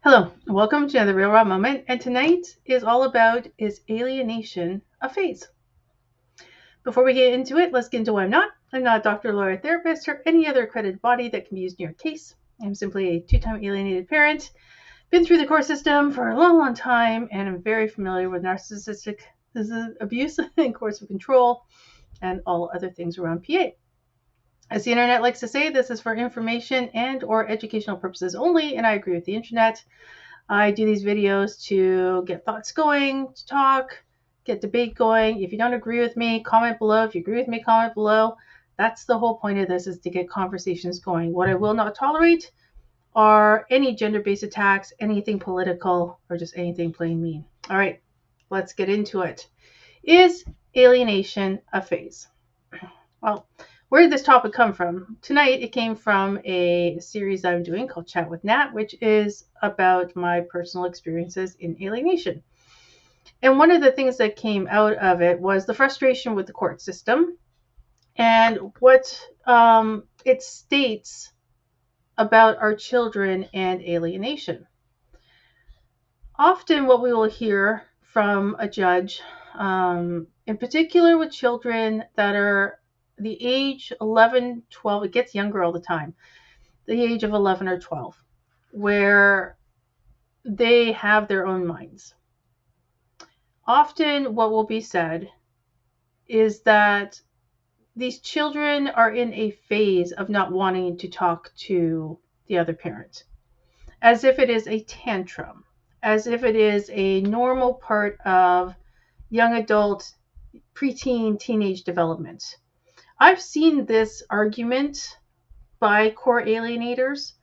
Hello, welcome to another Real Raw Moment, and tonight is all about is alienation a phase? Before we get into it, let's get into what I'm not. I'm not a doctor, lawyer, therapist, or any other accredited body that can be used in your case. I'm simply a two-time alienated parent, been through the court system for a long, long time, and I'm very familiar with narcissistic abuse and coercive control and all other things around PA. As the internet likes to say, this is for information and or educational purposes only, and I agree with the internet. I do these videos to get thoughts going, to talk, get debate going. If you don't agree with me, comment below. If you agree with me, comment below. That's the whole point of this, is to get conversations going. What I will not tolerate are any gender-based attacks, anything political, or just anything plain mean. All right, let's get into it. Is alienation a phase? Well, where did this topic come from? Tonight, it came from a series I'm doing called Chat with Nat, which is about my personal experiences in alienation. And one of the things that came out of it was the frustration with the court system and what it states about our children and alienation. Often, what we will hear from a judge, in particular with children that are the age 11, 12, it gets younger all the time, the age of 11 or 12, where they have their own minds. Often what will be said is that these children are in a phase of not wanting to talk to the other parent, as if it is a tantrum, as if it is a normal part of young adult, preteen, teenage development. I've seen this argument by core-alienators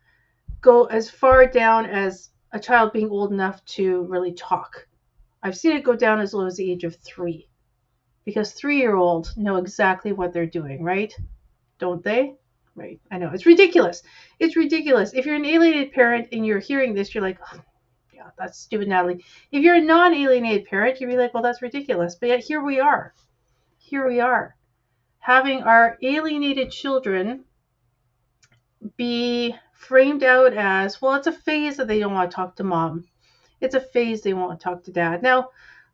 go as far down as a child being old enough to really talk. I've seen it go down as low as the age of 3, because 3-year-olds know exactly what they're doing, right? Don't they? Right. I know. It's ridiculous. It's ridiculous. If you're an alienated parent and you're hearing this, you're like, oh, yeah, that's stupid, Natalie. If you're a non-alienated parent, you'd be like, well, that's ridiculous. But yet here we are. Here we are, having our alienated children be framed out as, well, it's a phase that they don't want to talk to mom. It's a phase they want to talk to dad. Now,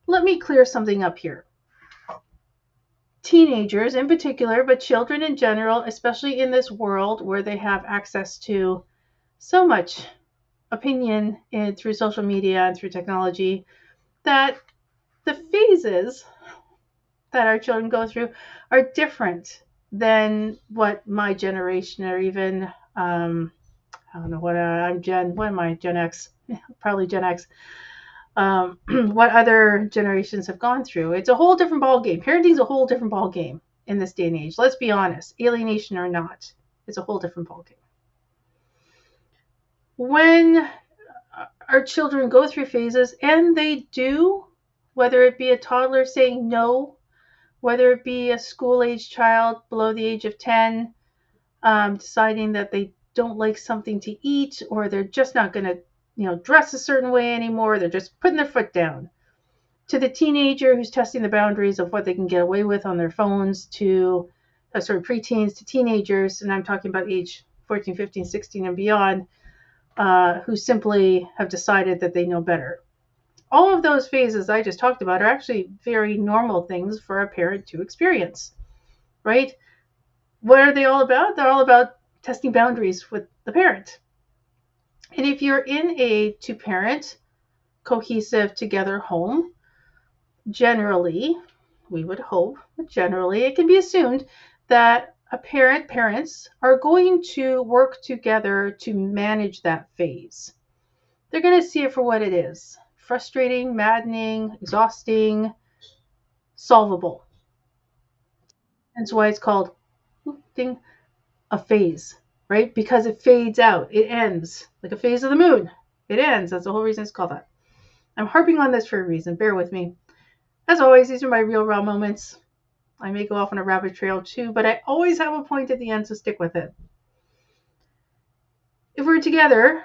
let me clear something up here. Teenagers in particular, but children in general, especially in this world where they have access to so much opinion through social media and through technology, that the phases that our children go through are different than what my generation, or even I don't know what I'm Gen. What am I? Gen X, probably Gen X. What other generations have gone through? It's a whole different ball game. Parenting's a whole different ball game in this day and age. Let's be honest. Alienation or not, it's a whole different ball game. When our children go through phases, and they do, whether it be a toddler saying no, whether it be a school-age child below the age of 10 deciding that they don't like something to eat, or they're just not going to dress a certain way anymore, they're just putting their foot down, to the teenager who's testing the boundaries of what they can get away with on their phones, to preteens, to teenagers, and I'm talking about age 14, 15, 16 and beyond, who simply have decided that they know better. All of those phases I just talked about are actually very normal things for a parent to experience, right? What are they all about? They're all about testing boundaries with the parent. And if you're in a two-parent, cohesive, together home, generally, we would hope, but generally it can be assumed that parents are going to work together to manage that phase. They're going to see it for what it is: frustrating, maddening, exhausting, solvable. That's why it's called a phase, right? Because it fades out. It ends like a phase of the moon. It ends. That's the whole reason it's called that. I'm harping on this for a reason. Bear with me. As always, these are my real raw moments. I may go off on a rabbit trail too, but I always have a point at the end, so stick with it. If we're together,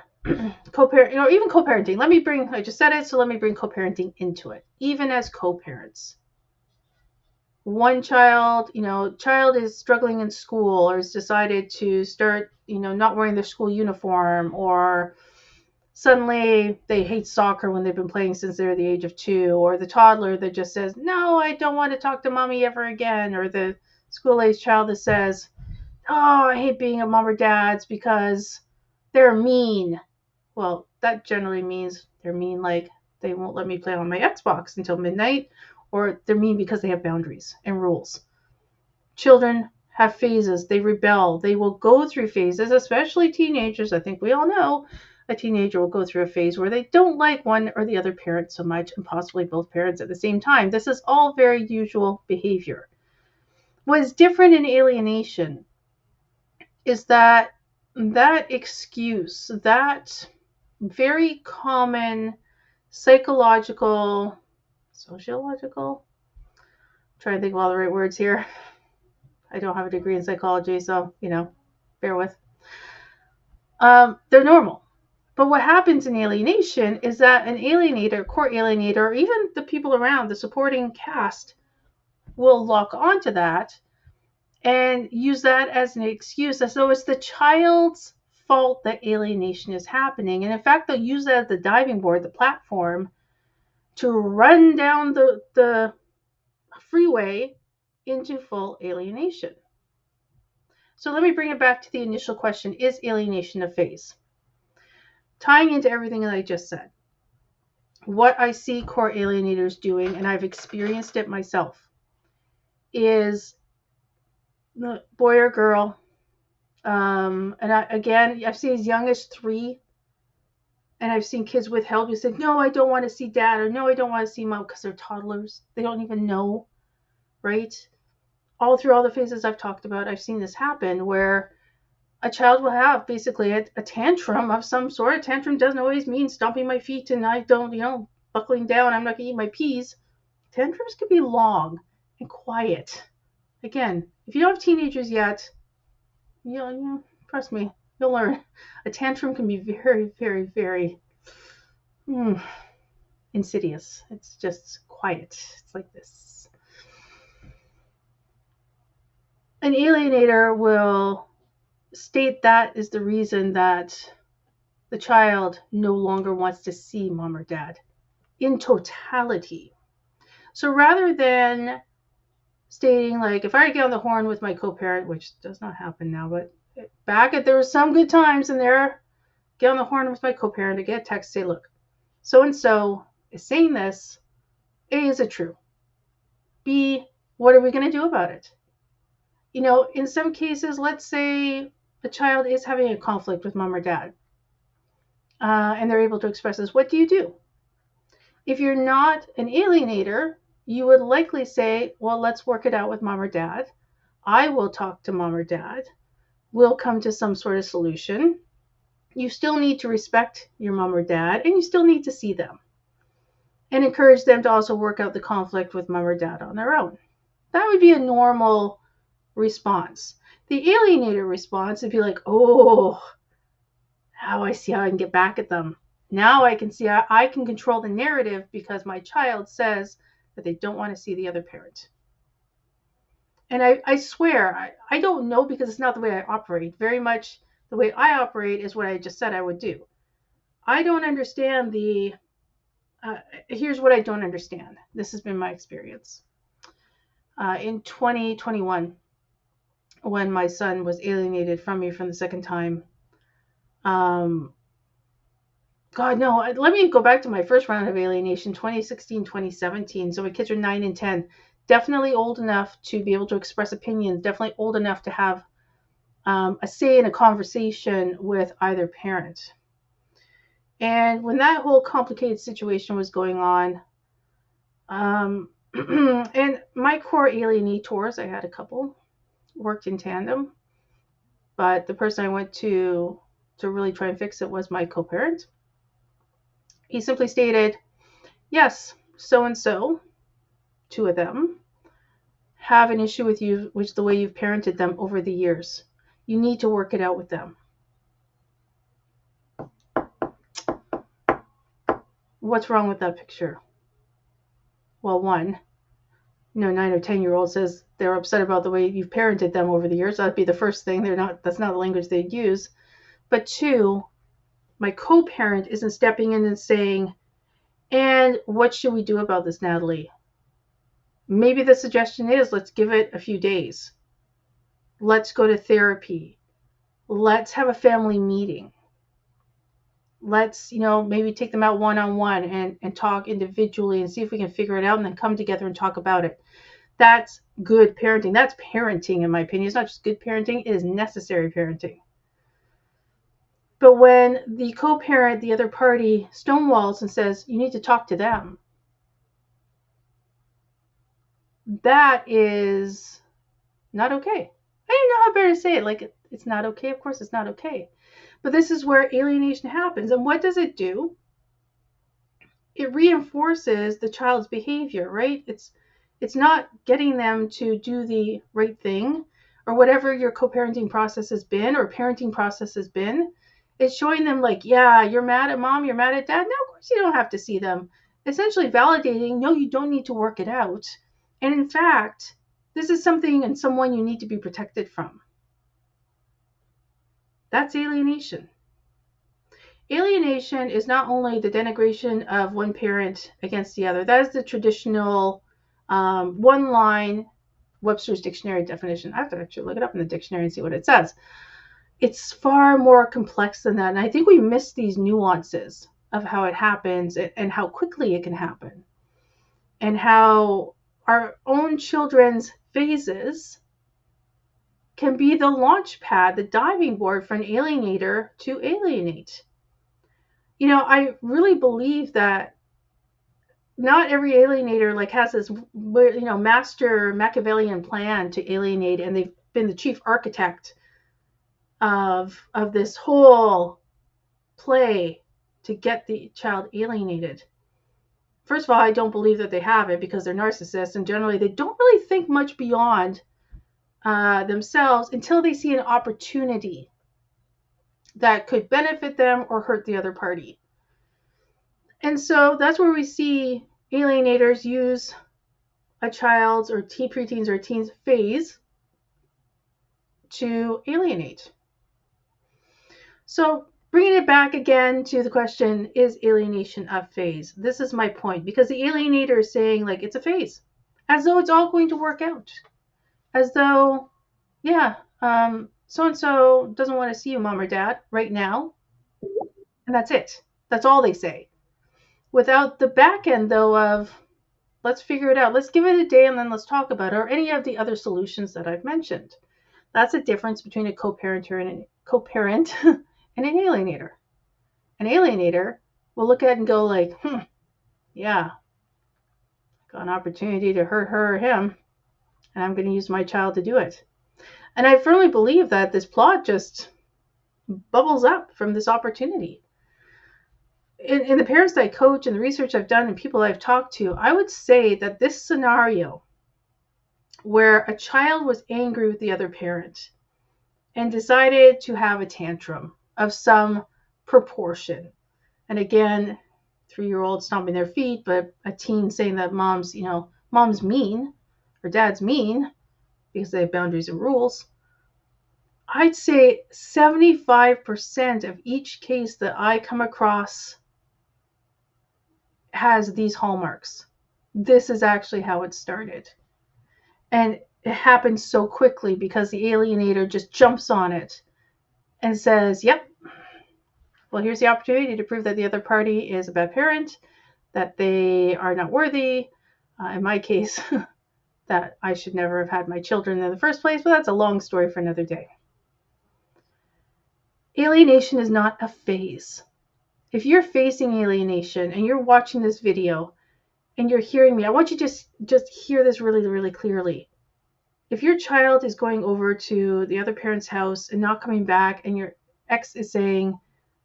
co-parent, even co-parenting, I just said it, so let me bring co-parenting into it. Even as co-parents, one child is struggling in school, or has decided to start, not wearing their school uniform, or suddenly they hate soccer when they've been playing since they're the age of 2, or the toddler that just says, no, I don't want to talk to mommy ever again, or the school-age child that says, oh, I hate being at mom or dad's because they're mean. Well, that generally means they're mean like they won't let me play on my Xbox until midnight, or they're mean because they have boundaries and rules. Children have phases. They rebel. They will go through phases, especially teenagers. I think we all know a teenager will go through a phase where they don't like one or the other parent so much, and possibly both parents at the same time. This is all very usual behavior. What is different in alienation is that excuse, that very common psychological, sociological, I'm trying to think of all the right words here. I don't have a degree in psychology, so, bear with. They're normal. But what happens in alienation is that an alienator, core alienator, or even the people around, the supporting cast, will lock onto that and use that as an excuse, as though it's the child's fault that alienation is happening. And in fact, they'll use that as the diving board, the platform, to run down the freeway into full alienation. So let me bring it back to the initial question, is alienation a phase? Tying into everything that I just said, what I see core alienators doing, and I've experienced it myself, is the boy or girl, and I've seen as young as 3, and I've seen kids withheld who say, no, I don't want to see dad, or no, I don't want to see mom, because they're toddlers. They don't even know, right? All through all the phases I've talked about, I've seen this happen where a child will have basically a tantrum of some sort. A tantrum doesn't always mean stomping my feet and I don't, buckling down, I'm not going to eat my peas. Tantrums can be long and quiet. Again, if you don't have teenagers yet, trust me, you'll learn. A tantrum can be very, very, very insidious. It's just quiet. It's like this. An alienator will state that is the reason that the child no longer wants to see mom or dad in totality. So rather than stating, like, if I get on the horn with my co-parent, which does not happen now, but there were some good times in there, get on the horn with my co-parent, I get a text, say, look, so-and-so is saying this. A, is it true? B, what are we going to do about it? In some cases, let's say the child is having a conflict with mom or dad, and they're able to express this. What do you do? If you're not an alienator, you would likely say, well, let's work it out with mom or dad. I will talk to mom or dad. We'll come to some sort of solution. You still need to respect your mom or dad, and you still need to see them and encourage them to also work out the conflict with mom or dad on their own. That would be a normal response. The alienator response would be like, oh, now I see how I can get back at them. Now I can see how I can control the narrative because my child says that they don't want to see the other parent. And I swear, I don't know, because it's not the way I operate. Very much the way I operate is what I just said I would do. I don't understand here's what I don't understand. This has been my experience. In 2021, when my son was alienated from me from the second time, God, no, let me go back to my first round of alienation, 2016, 2017. So my kids are 9 and 10. Definitely old enough to be able to express opinions. Definitely old enough to have a say in a conversation with either parent. And when that whole complicated situation was going on, and my core alienators, I had a couple, worked in tandem. But the person I went to really try and fix it was my co-parent. He simply stated, yes, so-and-so, 2 of them, have an issue with you, which the way you've parented them over the years. You need to work it out with them. What's wrong with that picture? Well, 1, 9 or 10-year-old says they're upset about the way you've parented them over the years. That'd be the first thing. That's not the language they'd use. But 2, my co-parent isn't stepping in and saying, and what should we do about this, Natalie? Maybe the suggestion is, let's give it a few days. Let's go to therapy. Let's have a family meeting. Let's, maybe take them out one-on-one and talk individually and see if we can figure it out and then come together and talk about it. That's good parenting. That's parenting, in my opinion. It's not just good parenting, it is necessary parenting. But when the co-parent, the other party, stonewalls and says, you need to talk to them, that is not okay. I don't know how better to say it. Like, it's not okay. Of course, it's not okay. But this is where alienation happens. And what does it do? It reinforces the child's behavior, right? It's not getting them to do the right thing or whatever your co-parenting process has been or parenting process has been. It's showing them like, yeah, you're mad at mom, you're mad at dad. No, of course you don't have to see them. Essentially validating, no, you don't need to work it out. And in fact, this is something and someone you need to be protected from. That's alienation. Alienation is not only the denigration of one parent against the other. That is the traditional one-line Webster's dictionary definition. I have to actually look it up in the dictionary and see what it says. It's far more complex than that. And I think we miss these nuances of how it happens and how quickly it can happen. And how our own children's phases can be the launch pad, the diving board for an alienator to alienate. I really believe that not every alienator has this, master Machiavellian plan to alienate, and they've been the chief architect of this whole play to get the child alienated. First of all, I don't believe that they have it because they're narcissists, and generally they don't really think much beyond themselves until they see an opportunity that could benefit them or hurt the other party. And so that's where we see alienators use a child's or preteens or teens phase to alienate. So bringing it back again to the question, is alienation a phase? This is my point, because the alienator is saying it's a phase, as though it's all going to work out, as though, so-and-so doesn't want to see you, mom or dad, right now, and that's it. That's all they say. Without the back end, though, of let's figure it out. Let's give it a day and then let's talk about it, or any of the other solutions that I've mentioned. That's the difference between a co-parent and an alienator. An alienator will look at it and go yeah, got an opportunity to hurt her or him, and I'm going to use my child to do it. And I firmly believe that this plot just bubbles up from this opportunity. In the parents that I coach and the research I've done and people I've talked to, I would say that this scenario where a child was angry with the other parent and decided to have a tantrum of some proportion, and again, 3-year-old stomping their feet, but a teen saying that mom's mean or dad's mean because they have boundaries and rules, I'd say 75% of each case that I come across has these hallmarks. This is actually how it started. And it happens so quickly because the alienator just jumps on it and says, yep, well, here's the opportunity to prove that the other party is a bad parent, that they are not worthy. In my case, that I should never have had my children in the first place, but that's a long story for another day. Alienation is not a phase. If you're facing alienation and you're watching this video and you're hearing me, I want you to just hear this really, really clearly. If your child is going over to the other parent's house and not coming back, and your ex is saying,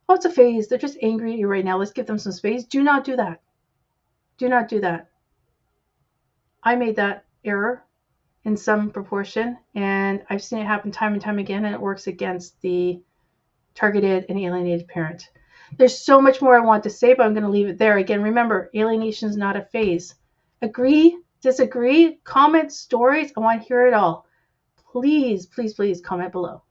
oh, it's a phase, they're just angry at you right now, let's give them some space, do not do that. Do not do that. I made that error in some proportion, and I've seen it happen time and time again, and it works against the targeted and alienated parent. There's so much more I want to say, but I'm going to leave it there. Again, remember, alienation is not a phase. Agree, disagree, comment, stories. I want to hear it all. Please, please, please comment below.